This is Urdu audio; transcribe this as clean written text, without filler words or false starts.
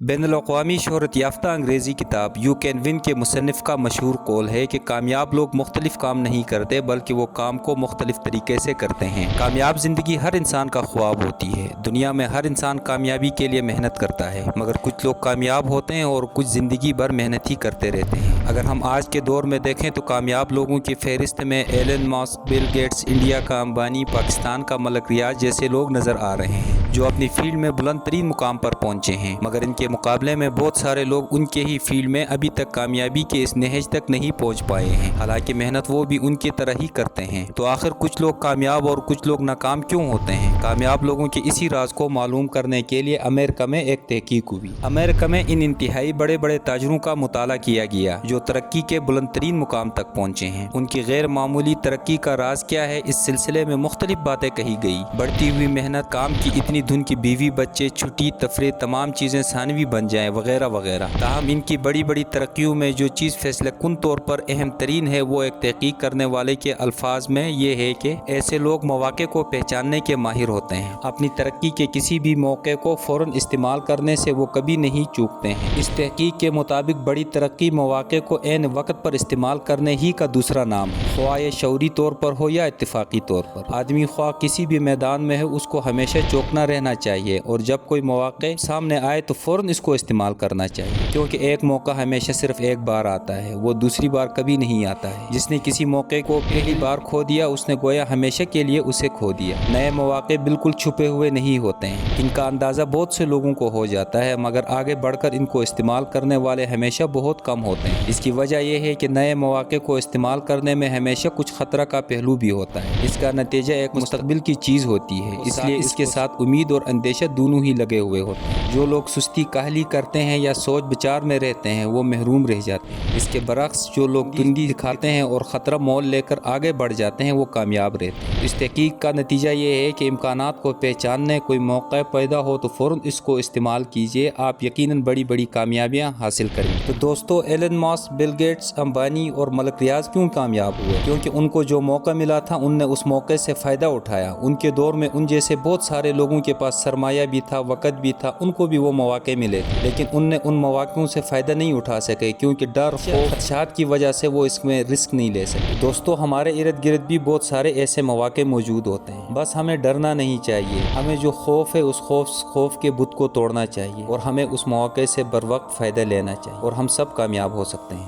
بین الاقوامی شہرت یافتہ انگریزی کتاب یو کین ون کے مصنف کا مشہور قول ہے کہ کامیاب لوگ مختلف کام نہیں کرتے بلکہ وہ کام کو مختلف طریقے سے کرتے ہیں۔ کامیاب زندگی ہر انسان کا خواب ہوتی ہے۔ دنیا میں ہر انسان کامیابی کے لیے محنت کرتا ہے، مگر کچھ لوگ کامیاب ہوتے ہیں اور کچھ زندگی بھر محنت ہی کرتے رہتے ہیں۔ اگر ہم آج کے دور میں دیکھیں تو کامیاب لوگوں کی فہرست میں Elon Musk, Bill Gates, India کا امبانی، پاکستان کا ملک ریاض جیسے لوگ نظر آ رہے ہیں جو اپنی فیلڈ میں بلند ترین مقام پر پہنچے ہیں، مگر ان کے مقابلے میں بہت سارے لوگ ان کے ہی فیلڈ میں ابھی تک کامیابی کے اس نہج تک نہیں پہنچ پائے ہیں، حالانکہ محنت وہ بھی ان کی طرح ہی کرتے ہیں۔ تو آخر کچھ لوگ کامیاب اور کچھ لوگ ناکام کیوں ہوتے ہیں؟ کامیاب لوگوں کے اسی راز کو معلوم کرنے کے لیے امریکہ میں ایک تحقیق ہوئی۔ امریکہ میں ان انتہائی بڑے بڑے تاجروں کا مطالعہ کیا گیا جو ترقی کے بلند ترین مقام تک پہنچے ہیں۔ ان کی غیر معمولی ترقی کا راز کیا ہے؟ اس سلسلے میں مختلف باتیں کہی گئی۔ بڑھتی ہوئی محنت، کام کی اتنی دھن کی بیوی بچے، چھٹی، تفریح، تمام چیزیں ثانوی بن جائیں، وغیرہ وغیرہ۔ تاہم ان کی بڑی بڑی ترقیوں میں جو چیز فیصلہ کن طور پر اہم ترین ہے وہ ایک تحقیق کرنے والے کے الفاظ میں یہ ہے کہ ایسے لوگ مواقع کو پہچاننے کے ماہر ہوتے ہیں۔ اپنی ترقی کے کسی بھی موقع کو فوراً استعمال کرنے سے وہ کبھی نہیں چوکتے ہیں۔ اس تحقیق کے مطابق بڑی ترقی مواقع کو عین وقت پر استعمال کرنے ہی کا دوسرا نام ہے، خواہ یہ شعوری طور پر ہو یا اتفاقی طور پر۔ آدمی خواہ کسی بھی میدان میں ہے، اس کو ہمیشہ چوکنا رہنا چاہیے اور جب کوئی مواقع سامنے آئے تو فوراً اس کو استعمال کرنا چاہیے، کیونکہ ایک موقع ہمیشہ صرف ایک بار آتا ہے، وہ دوسری بار کبھی نہیں آتا ہے۔ جس نے کسی موقع کو پہلی بار کھو دیا اس نے گویا ہمیشہ کے لیے اسے کھو دیا۔ نئے مواقع بالکل چھپے ہوئے نہیں ہوتے ہیں، ان کا اندازہ بہت سے لوگوں کو ہو جاتا ہے، مگر آگے بڑھ کر ان کو استعمال کرنے والے ہمیشہ بہت کم ہوتے ہیں۔ اس کی وجہ یہ ہے کہ نئے مواقع کو استعمال کرنے میں ہمیشہ کچھ خطرہ کا پہلو بھی ہوتا ہے۔ اس کا نتیجہ ایک مستقبل کی چیز ہوتی ہے، اس لیے اس کے ساتھ امید اور اندیشہ دونوں ہی لگے ہوئے ہوتے ہیں۔ جو لوگ سستی کاہلی کرتے ہیں یا سوچ بچار میں رہتے ہیں وہ محروم رہ جاتے ہیں۔ اس کے برعکس جو لوگ تندی دکھاتے ہیں اور خطرہ مول لے کر آگے بڑھ جاتے ہیں وہ کامیاب رہتے ہیں۔ اس تحقیق کا نتیجہ یہ ہے کہ امکانات کو پہچاننے، کوئی موقع پیدا ہو تو فوراً اس کو استعمال کیجیے، آپ یقیناً بڑی بڑی کامیابیاں حاصل کریں گے۔ تو دوستو، Elon Musk, Bill Gates, Ambani اور ملک ریاض کیوں کامیاب ہوئے؟ کیونکہ ان کو جو موقع ملا تھا ان نے اس موقع سے فائدہ اٹھایا۔ ان کے دور میں ان جیسے بہت سارے لوگوں کے پاس سرمایہ بھی تھا، وقت بھی تھا، ان کو بھی وہ مواقع ملے تھے، لیکن ان نے ان مواقعوں سے فائدہ نہیں اٹھا سکے کیونکہ ڈر، خوف، خدشات کی وجہ سے وہ اس میں رسک نہیں لے سکے۔ دوستو، ہمارے ارد گرد بھی بہت سارے ایسے مواقع موجود ہوتے ہیں، بس ہمیں ڈرنا نہیں چاہیے۔ ہمیں جو خوف ہے اس خوف کے بت کو توڑنا چاہیے اور ہمیں اس مواقع سے بر وقت فائدہ لینا چاہیے اور ہم سب کامیاب ہو سکتے ہیں۔